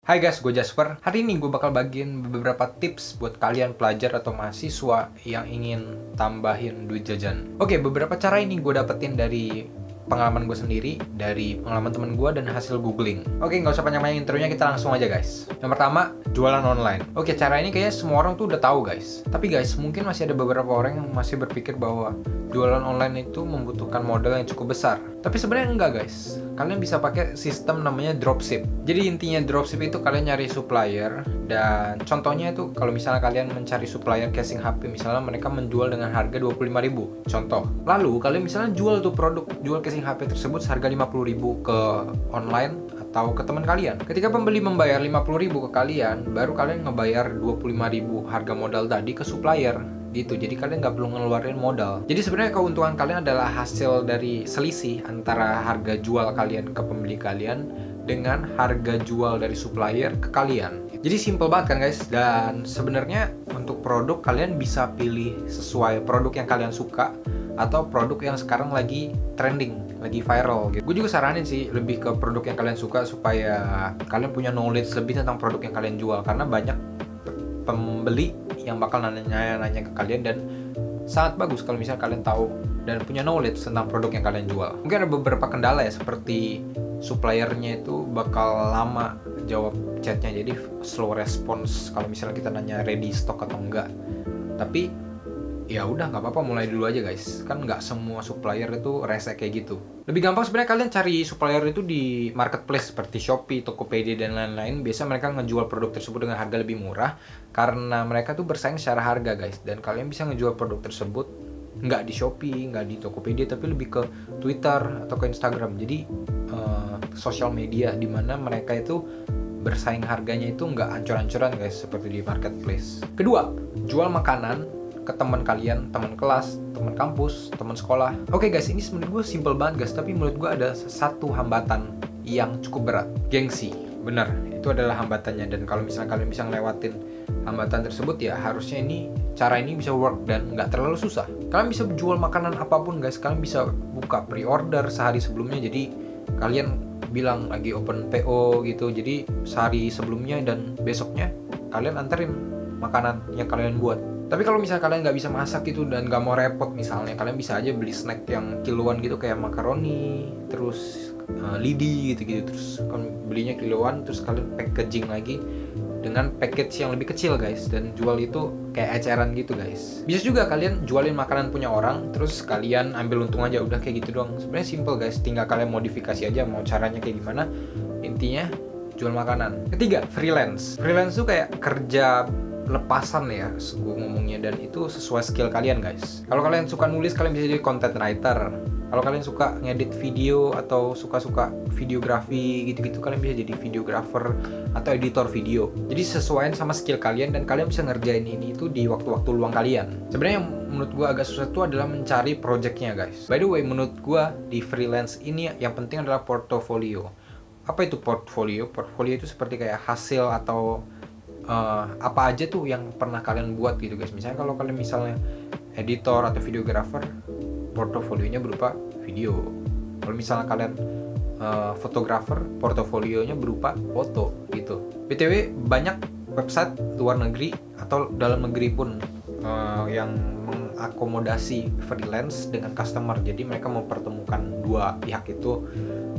Hai guys, gue Jasper. Hari ini gue bakal bagiin beberapa tips buat kalian pelajar atau mahasiswa yang ingin tambahin duit jajan. Oke, beberapa cara ini gue dapetin dari pengalaman gue sendiri, dari pengalaman temen gue, dan hasil googling. Oke, nggak usah panjang-panjang intronya, kita langsung aja guys. Yang pertama, jualan online. Oke, cara ini kayaknya semua orang tuh udah tahu guys. Tapi guys, mungkin masih ada beberapa orang yang masih berpikir bahwa jualan online itu membutuhkan modal yang cukup besar. Tapi sebenarnya enggak guys. Kalian bisa pakai sistem namanya dropship. Jadi intinya dropship itu kalian nyari supplier, dan contohnya itu kalau misalnya kalian mencari supplier casing HP, misalnya mereka menjual dengan harga 25.000, contoh. Lalu kalian misalnya jual tuh jual casing HP tersebut seharga 50.000 ke online atau ke teman kalian. Ketika pembeli membayar 50.000 ke kalian, baru kalian ngebayar 25.000 harga modal tadi ke supplier. Gitu, jadi kalian nggak perlu ngeluarin modal. Jadi sebenarnya keuntungan kalian adalah hasil dari selisih antara harga jual kalian ke pembeli kalian dengan harga jual dari supplier ke kalian. Jadi simple banget kan guys. Dan sebenarnya untuk produk kalian bisa pilih sesuai produk yang kalian suka atau produk yang sekarang lagi trending, lagi viral gitu. Gue juga saranin sih lebih ke produk yang kalian suka supaya kalian punya knowledge lebih tentang produk yang kalian jual, karena banyak pembeli yang bakal nanya ke kalian, dan sangat bagus kalau misalnya kalian tahu dan punya knowledge tentang produk yang kalian jual. Mungkin ada beberapa kendala ya, seperti suppliernya itu bakal lama jawab chatnya, jadi slow response kalau misalnya kita nanya ready stock atau enggak. Tapi ya udah, nggak apa-apa, mulai dulu aja guys. Kan nggak semua supplier itu rese kayak gitu. Lebih gampang sebenarnya kalian cari supplier itu di marketplace seperti Shopee, Tokopedia, dan lain-lain. Biasa mereka ngejual produk tersebut dengan harga lebih murah karena mereka tuh bersaing secara harga guys. Dan kalian bisa ngejual produk tersebut nggak di Shopee, nggak di Tokopedia, tapi lebih ke Twitter atau ke Instagram. Jadi sosial media di mana mereka itu bersaing harganya itu nggak ancur-ancuran guys seperti di marketplace. Kedua, jual makanan ke teman kalian, teman kelas, teman kampus, teman sekolah. Oke guys, ini sebenarnya gue simple banget guys, tapi menurut gue ada satu hambatan yang cukup berat, gengsi. Bener, itu adalah hambatannya. Dan kalau misalnya kalian bisa ngelewatin hambatan tersebut, ya harusnya cara ini bisa work dan nggak terlalu susah. Kalian bisa jual makanan apapun guys. Kalian bisa buka pre-order sehari sebelumnya. Jadi kalian bilang lagi open PO gitu, jadi sehari sebelumnya dan besoknya kalian anterin makanan yang kalian buat. Tapi kalau misalnya kalian nggak bisa masak gitu dan nggak mau repot, misalnya kalian bisa aja beli snack yang kiloan gitu, kayak makaroni, terus lidi gitu-gitu. Terus kalian belinya kiloan, terus kalian packaging lagi dengan package yang lebih kecil guys, dan jual itu kayak eceran gitu guys. Bisa juga kalian jualin makanan punya orang, terus kalian ambil untung aja, udah kayak gitu doang. Sebenarnya simple guys, tinggal kalian modifikasi aja mau caranya kayak gimana. Intinya jual makanan. Ketiga, freelance. Freelance tuh kayak kerja lepasan ya gue ngomongnya, dan itu sesuai skill kalian guys. Kalau kalian suka nulis, kalian bisa jadi content writer. Kalau kalian suka ngedit video atau suka videografi gitu-gitu, kalian bisa jadi videographer atau editor video. Jadi sesuaiin sama skill kalian, dan kalian bisa ngerjain ini itu di waktu-waktu luang kalian. Sebenarnya yang menurut gue agak susah itu adalah mencari projectnya guys. By the way, menurut gue di freelance ini yang penting adalah portofolio. Apa itu portfolio? Portfolio itu seperti kayak hasil atau apa aja tuh yang pernah kalian buat gitu guys. Misalnya kalau kalian misalnya editor atau videographer, portofolionya berupa video. Kalau misalnya kalian fotografer, portofolionya berupa foto gitu. BTW banyak website luar negeri atau dalam negeri pun yang mengakomodasi freelance dengan customer. Jadi mereka mempertemukan dua pihak itu.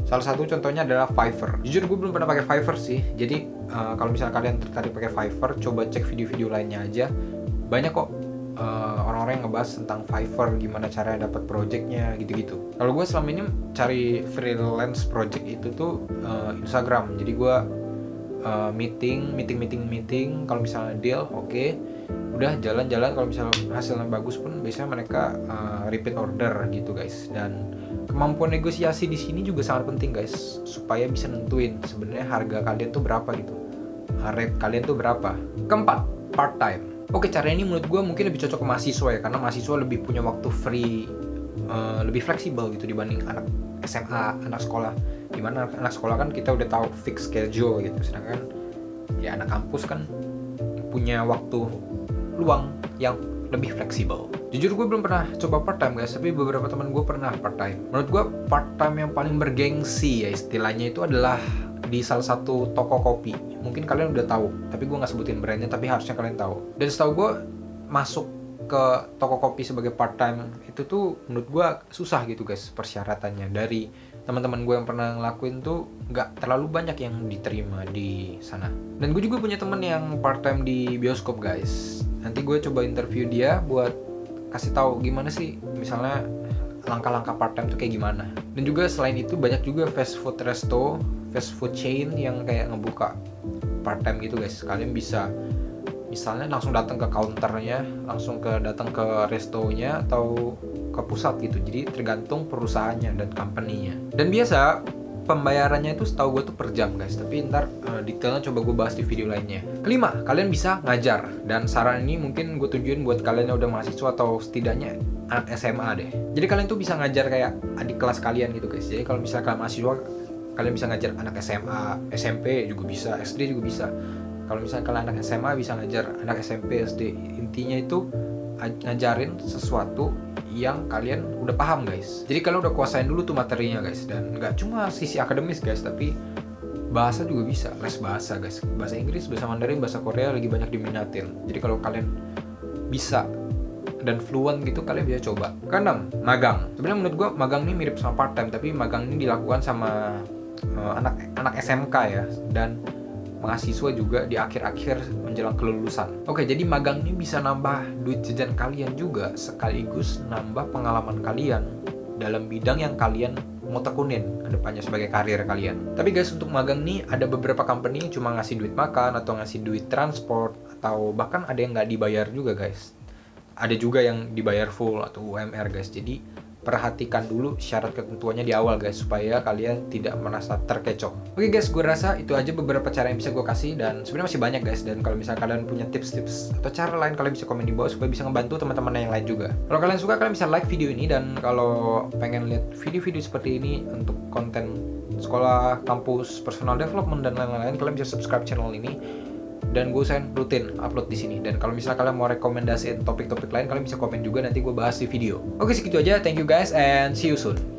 Salah satu contohnya adalah Fiverr. Jujur gue belum pernah pakai Fiverr sih. Jadi kalau misalnya kalian tertarik pakai Fiverr, coba cek video-video lainnya aja. Banyak kok orang-orang yang ngebahas tentang Fiverr, gimana caranya dapat projectnya gitu-gitu. Kalau gue selama ini cari freelance project itu tuh Instagram. Jadi gue meeting. Kalau misalnya deal, oke. Udah jalan-jalan, kalau misalnya hasilnya bagus pun biasanya mereka repeat order gitu guys. Dan kemampuan negosiasi di sini juga sangat penting guys, supaya bisa nentuin sebenarnya harga kalian tuh berapa gitu, rate kalian tuh berapa. Keempat, part time. Oke, cara ini menurut gue mungkin lebih cocok ke mahasiswa ya, karena mahasiswa lebih punya waktu free, lebih fleksibel gitu dibanding anak SMA, anak sekolah. Dimana anak sekolah kan kita udah tahu fix schedule gitu, sedangkan ya anak kampus kan punya waktu luang yang lebih fleksibel. Jujur gue belum pernah coba part time guys, tapi beberapa teman gue pernah part time. Menurut gue part time yang paling bergengsi ya istilahnya itu adalah di salah satu toko kopi. Mungkin kalian udah tahu, tapi gue nggak sebutin brandnya, tapi harusnya kalian tahu. Dan setahu gue masuk ke toko kopi sebagai part time itu tuh menurut gue susah gitu guys persyaratannya. Dari teman-teman gue yang pernah ngelakuin tuh nggak terlalu banyak yang diterima di sana. Dan gue juga punya temen yang part time di bioskop guys. Nanti gue coba interview dia buat kasih tahu gimana sih misalnya langkah-langkah part time tuh kayak gimana. Dan juga selain itu banyak juga fast food chain yang kayak ngebuka part time gitu guys. Kalian bisa misalnya langsung datang ke counternya, langsung datang ke restonya atau ke pusat gitu. Jadi tergantung perusahaannya dan company-nya. Dan biasa pembayarannya itu setahu gue tuh per jam guys, tapi ntar detailnya coba gue bahas di video lainnya. Kelima, kalian bisa ngajar. Dan saran ini mungkin gue tujuin buat kalian yang udah mahasiswa atau setidaknya anak SMA deh. Jadi kalian tuh bisa ngajar kayak adik kelas kalian gitu guys. Jadi kalau misalnya kalian mahasiswa, kalian bisa ngajar anak SMA, SMP juga bisa, SD juga bisa. Kalau misalnya kalian anak SMA bisa ngajar anak SMP, SD. Intinya itu ngajarin sesuatu yang kalian udah paham guys. Jadi kalian udah kuasain dulu tuh materinya guys. Dan nggak cuma sisi akademis guys, tapi bahasa juga bisa, les bahasa guys. Bahasa Inggris, bahasa Mandarin, bahasa Korea lagi banyak diminatin. Jadi kalau kalian bisa dan fluent gitu, kalian bisa coba. Keenam, magang. Sebenarnya menurut gua magang ini mirip sama part time, tapi magang ini dilakukan sama anak SMK ya, dan mahasiswa juga di akhir-akhir menjelang kelulusan. Oke, jadi magang ini bisa nambah duit jajan kalian juga, sekaligus nambah pengalaman kalian dalam bidang yang kalian mau tekunin ke depannya sebagai karir kalian. Tapi guys, untuk magang nih ada beberapa company yang cuma ngasih duit makan atau ngasih duit transport, atau bahkan ada yang nggak dibayar juga guys. Ada juga yang dibayar full atau UMR guys. Jadi perhatikan dulu syarat ketentuannya di awal guys, supaya kalian tidak merasa terkecoh. Oke guys, gue rasa itu aja beberapa cara yang bisa gue kasih, dan sebenarnya masih banyak guys. Dan kalau misalnya kalian punya tips-tips atau cara lain, kalian bisa komen di bawah supaya bisa ngebantu teman-teman yang lain juga. Kalau kalian suka, kalian bisa like video ini, dan kalau pengen lihat video-video seperti ini untuk konten sekolah, kampus, personal development dan lain-lain, kalian bisa subscribe channel ini. Dan gue usahain rutin upload di sini. Dan kalau misalnya kalian mau rekomendasiin topik-topik lain, kalian bisa komen juga, nanti gue bahas di video. Oke, segitu aja. Thank you guys and see you soon.